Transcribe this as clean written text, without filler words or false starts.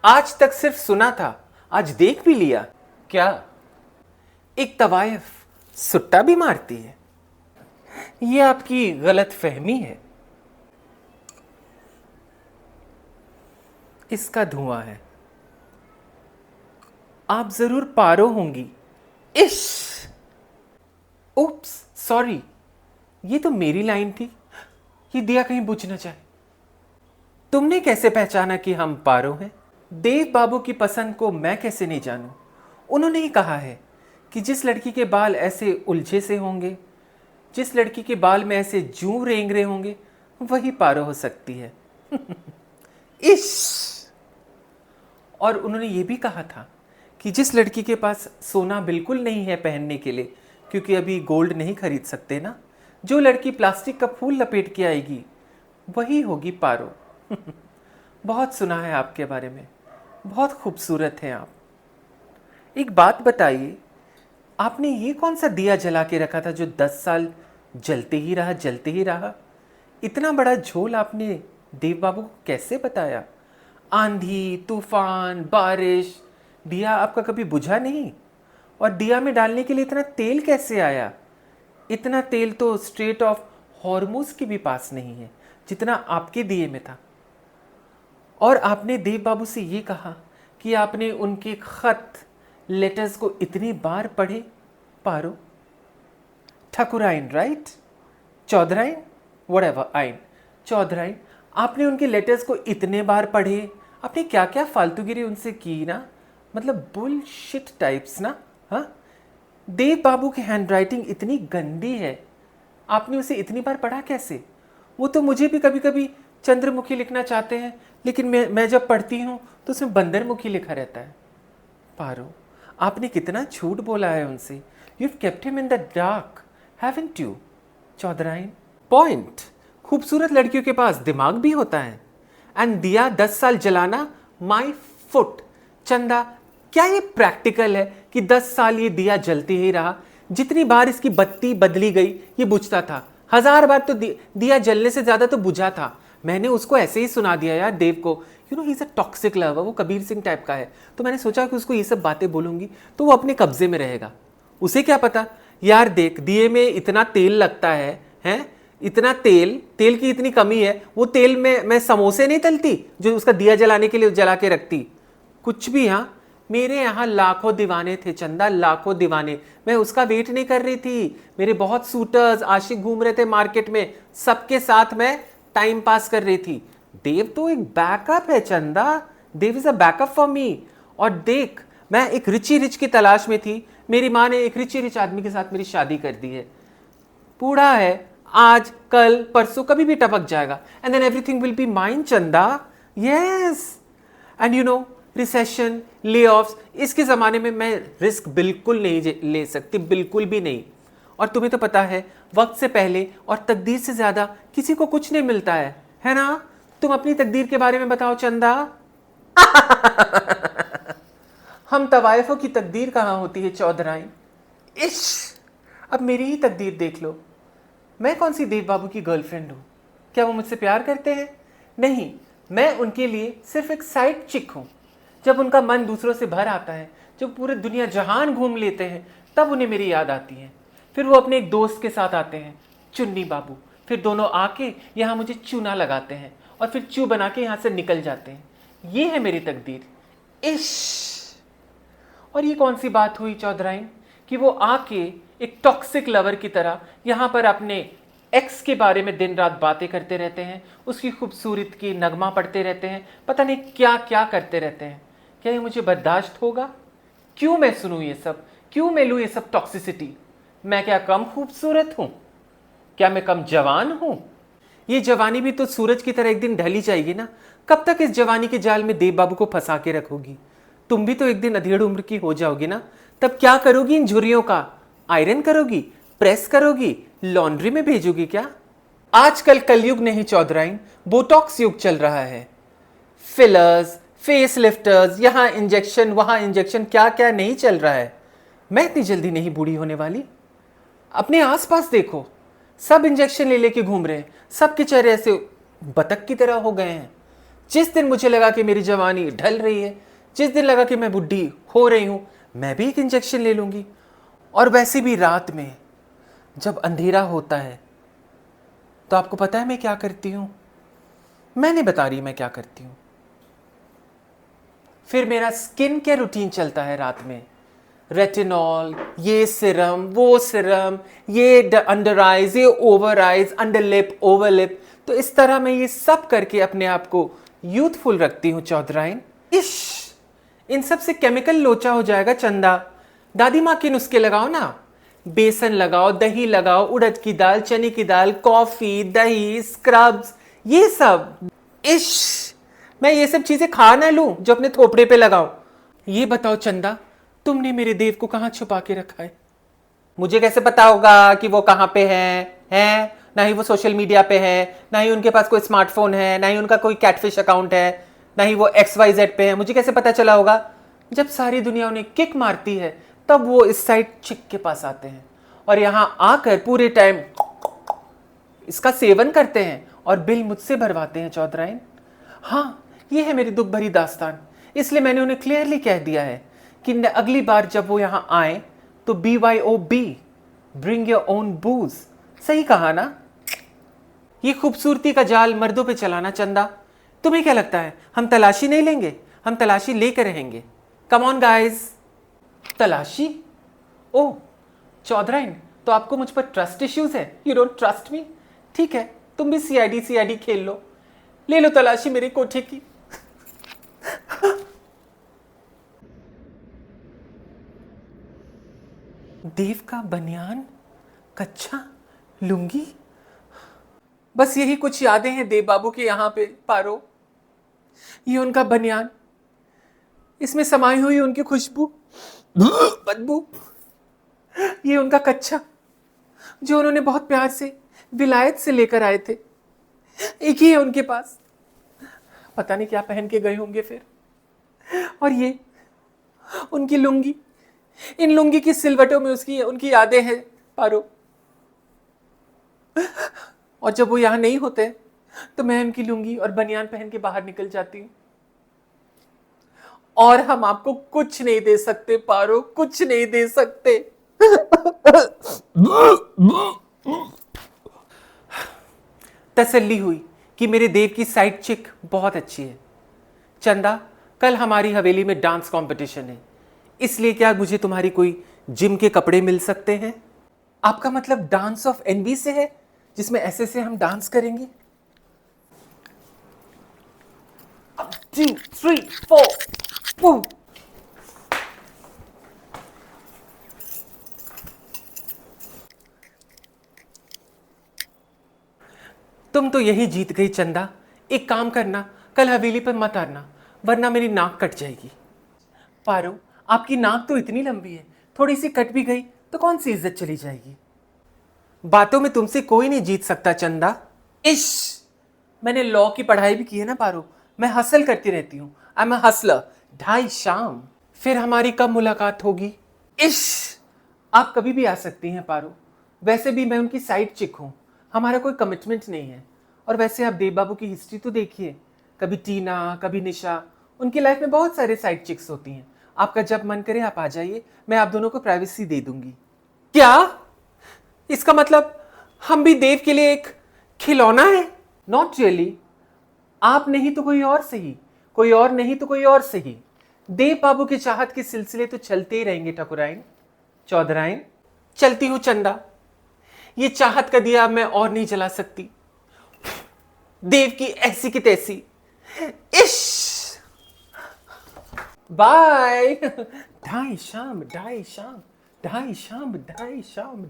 आज तक सिर्फ सुना था, आज देख भी लिया। क्या? एक तवायफ सुट्टा भी मारती है? ये आपकी गलत फहमी है। इसका धुआं है। आप जरूर पारो होंगी। इश! उप्स, सॉरी, ये तो मेरी लाइन थी। ये दिया कहीं बुझ न जाए। तुमने कैसे पहचाना कि हम पारो हैं? देव बाबू की पसंद को मैं कैसे नहीं जानूं? उन्होंने ही कहा है कि जिस लड़की के बाल ऐसे उलझे से होंगे, जिस लड़की के बाल में ऐसे जूं रेंगरे होंगे, वही पारो हो सकती है। इश! और उन्होंने ये भी कहा था कि जिस लड़की के पास सोना बिल्कुल नहीं है पहनने के लिए, क्योंकि अभी गोल्ड नहीं खरीद सकते ना, जो लड़की प्लास्टिक का फूल लपेट के आएगी वही होगी पारो। बहुत सुना है आपके बारे में, बहुत खूबसूरत हैं आप। एक बात बताइए, आपने ये कौन सा दिया जला के रखा था जो 10 साल जलते ही रहा, जलते ही रहा? इतना बड़ा झोल आपने देव बाबू को कैसे बताया? आंधी, तूफान, बारिश, दिया आपका कभी बुझा नहीं? और दिया में डालने के लिए इतना तेल कैसे आया? इतना तेल तो स्ट्रेट ऑफ हॉर्मोज के भी पास नहीं है जितना आपके दिए में था। और आपने देव बाबू से ये कहा कि आपने उनके खत, लेटर्स को इतनी बार पढ़े। पारो, ठाकुराइन, राइट? चौधराइन, व्हाटएवर आइन, चौधराइन, आपने उनके लेटर्स को इतने बार पढ़े। आपने क्या क्या फालतूगिरी उनसे की ना, मतलब बुलशिट टाइप्स ना। हाँ, देव बाबू की हैंडराइटिंग इतनी गंदी है, आपने उसे इतनी बार पढ़ा कैसे? वो तो मुझे भी कभी कभी चंद्रमुखी लिखना चाहते हैं, लेकिन मैं जब पढ़ती हूँ तो उसमें बंदरमुखी लिखा रहता है। पारो, आपने कितना झूठ बोला है उनसे। You have kept him in the dark, haven't you? Chaudhrain, point, खूबसूरत लड़कियों के पास दिमाग भी होता है। एंड दिया 10 साल जलाना, माई फुट। चंदा, क्या ये प्रैक्टिकल है कि 10 साल ये दिया जलते ही रहा? जितनी बार इसकी बत्ती बदली गई ये बुझता था। 1000 बार तो दिया जलने से ज्यादा तो बुझा था। मैंने उसको ऐसे ही सुना दिया यार देव को। You know he is a toxic lover, वो कबीर सिंह टाइप का है। तो मैंने सोचा कि उसको ये सब बातें बोलूंगी तो वो अपने कब्जे में रहेगा। उसे क्या पता यार, देख दिए में इतना तेल लगता है, हैं? इतना तेल की इतनी कमी है, वो तेल में मैं समोसे नहीं तलती जो उसका दिया जलाने के लिए जला के रखती। कुछ भी। हाँ, मेरे यहाँ लाखों दीवाने थे चंदा, लाखों दीवाने। मैं उसका वेट नहीं कर रही थी। मेरे बहुत सूटर्स, आशिक घूम रहे थे मार्केट में, सबके साथ मैं टाइम पास कर रही थी। देव तो एक बैकअप है Chanda, Dev is a backup for me. और देख, मैं एक रिची रिच की तलाश में थी, मेरी माँ ने एक रिची रिच आदमी के साथ मेरी शादी कर दी है। बूढ़ा है, आज कल परसों कभी भी टपक जाएगा, and then everything will be mine Chanda. Yes, and you know recession, layoffs, इसके ज़माने में मैं रिस्क बिल्कुल नहीं ले सकती, बिल्कुल भी नहीं। और तुम्हें तो पता है, वक्त से पहले और तकदीर से ज़्यादा किसी को कुछ नहीं मिलता है ना? तुम अपनी तकदीर के बारे में बताओ चंदा। हम तवायफों की तकदीर कहाँ होती है चौधराइन? इश! अब मेरी ही तकदीर देख लो। मैं कौन सी देव बाबू की गर्लफ्रेंड हूँ? क्या वो मुझसे प्यार करते हैं? नहीं, मैं उनके लिए सिर्फ एक साइड चिक हूँ। जब उनका मन दूसरों से भर आता है, जब पूरे दुनिया जहान घूम लेते हैं, तब उन्हें मेरी याद आती है। फिर वो अपने एक दोस्त के साथ आते हैं, चुन्नी बाबू। फिर दोनों आके यहाँ मुझे चूना लगाते हैं और फिर चू बना के यहाँ से निकल जाते हैं। ये है मेरी तकदीर। इश! और ये कौन सी बात हुई चौधराइन कि वो आके एक टॉक्सिक लवर की तरह यहाँ पर अपने एक्स के बारे में दिन रात बातें करते रहते हैं, उसकी खूबसूरत की नगमा पढ़ते रहते हैं, पता नहीं क्या क्या करते रहते हैं। क्या ये मुझे बर्दाश्त होगा? क्यों मैं सुनूं ये सब? क्यों मैं लूं ये सब टॉक्सिसिटी? मैं क्या कम खूबसूरत हूं? क्या मैं कम जवान हूं? ये जवानी भी तो सूरज की तरह एक दिन ढली जाएगी ना। कब तक इस जवानी के जाल में देव बाबू को फंसा के रखोगी? तुम भी तो एक दिन अधेड़ उम्र की हो जाओगी ना। तब क्या करोगी इन झुर्रियों का? आयरन करोगी, प्रेस करोगी, लॉन्ड्री में भेजोगी क्या? आजकल कलयुग नहीं चौधराइन, बोटॉक्स युग चल रहा है। फिलर्स, फेस लिफ्टर्स, यहां इंजेक्शन, वहां इंजेक्शन, क्या क्या नहीं चल रहा है। मैं इतनी जल्दी नहीं बूढ़ी होने वाली। अपने आसपास देखो, सब इंजेक्शन ले लेके घूम रहे हैं, सबके चेहरे ऐसे बतख की तरह हो गए हैं। जिस दिन मुझे लगा कि मेरी जवानी ढल रही है, जिस दिन लगा कि मैं बुढ़ी हो रही हूं, मैं भी एक इंजेक्शन ले लूंगी। और वैसे भी रात में जब अंधेरा होता है तो आपको पता है मैं क्या करती हूं? मैं नहीं बता रही मैं क्या करती हूं। फिर मेरा स्किन केयर रूटीन चलता है रात में। रेटिनॉल, ये सिरम, वो सिरम, ये अंडर आइज, ये over eyes, under lip, over lip. तो इस तरह मैं ये सब करके अपने आप को यूथफुल रखती हूँ चौधराइन। इश, इन सब से केमिकल लोचा हो जाएगा चंदा। दादी माँ के नुस्खे लगाओ ना, बेसन लगाओ, दही लगाओ, उड़द की दाल, चने की दाल, कॉफी, दही, स्क्रब्स, ये सब। इश, मैं ये सब चीजें खा ना लूं जो अपने थोपड़े पे लगाऊं। ये बताओ चंदा, तुमने मेरे देव को कहां छुपा के रखा है? मुझे कैसे पता होगा कि वो कहां पे हैं? ना ही वो सोशल मीडिया पे है, ना ही उनके पास कोई स्मार्टफोन है, ना ही उनका कोई कैटफिश अकाउंट है, ना ही वो XYZ पे है। मुझे कैसे पता चला होगा? जब सारी दुनिया उन्हें किक मारती है तब वो इस साइड चिक के पास आते हैं और यहां आकर पूरे टाइम इसका सेवन करते हैं और बिल मुझसे भरवाते हैं चौधराइन। हाँ, ये है मेरी दुख भरी दास्तान। इसलिए मैंने उन्हें क्लियरली कह दिया है कि अगली बार जब वो यहां आए तो BYOB, ब्रिंग योर ओन बूज। सही कहा ना? ये खूबसूरती का जाल मर्दों पे चलाना चंदा। तुम्हें क्या लगता है हम तलाशी नहीं लेंगे? हम तलाशी लेकर रहेंगे। Come on guys. तलाशी? ओह चौधराइन, तो आपको मुझ पर ट्रस्ट इश्यूज है? You don't trust me? ठीक है, तुम भी CID खेल लो। ले लो तलाशी मेरे कोठे की। देव का बनियान, कच्छा, लुंगी, बस यही कुछ यादें हैं देव बाबू के यहां पे पारो। ये उनका बनियान, इसमें समाई हुई उनकी खुशबू, बदबू। ये उनका कच्छा जो उन्होंने बहुत प्यार से विलायत से लेकर आए थे, एक ही है उनके पास। पता नहीं क्या पहन के गए होंगे फिर। और ये उनकी लुंगी, इन लुंगी की सिलवटों में उनकी यादें हैं पारो। और जब वो यहां नहीं होते तो मैं उनकी लुंगी और बनियान पहन के बाहर निकल जाती हूं। और हम आपको कुछ नहीं दे सकते पारो, कुछ नहीं दे सकते। तसल्ली हुई कि मेरे देव की साइड चिक बहुत अच्छी है। चंदा, कल हमारी हवेली में डांस कंपटीशन है, इसलिए क्या मुझे तुम्हारी कोई जिम के कपड़े मिल सकते हैं? आपका मतलब डांस ऑफ एनवी से है, जिसमें ऐसे से हम डांस करेंगे? 1 2 3 4। तुम तो यही जीत गई चंदा। एक काम करना, कल हवेली पर मत आना, वरना मेरी नाक कट जाएगी। पारो, आपकी नाक तो इतनी लंबी है, थोड़ी सी कट भी गई तो कौन सी इज्जत चली जाएगी? बातों में तुमसे कोई नहीं जीत सकता चंदा। इश, मैंने लॉ की पढ़ाई भी की है ना पारो, मैं हसल करती रहती हूँ। I am a Hustler. 2:30 शाम। फिर हमारी कब मुलाकात होगी? इश, आप कभी भी आ सकती हैं पारो। वैसे भी मैं उनकी साइड चिक हूं, हमारा कोई कमिटमेंट नहीं है। और वैसे आप देव बाबू की हिस्ट्री तो देखिए, कभी टीना, कभी निशा, उनकी लाइफ में बहुत सारे साइड चिक्स होती हैं। आपका जब मन करे आप आ जाइए, मैं आप दोनों को प्राइवेसी दे दूंगी। क्या? इसका मतलब हम भी देव के लिए एक खिलौना है? Not really. आप नहीं तो कोई और सही, कोई और नहीं तो कोई और सही। देव बाबू की चाहत के सिलसिले तो चलते ही रहेंगे ठकुराइन, चौधराइन। चलती हूं चंदा, ये चाहत का दिया मैं और नहीं जला सकती। देव की ऐसी की तैसी। इश, बाय। 2:30 शाम, 2:30 शाम, 2:30 शाम, 2:30 शाम।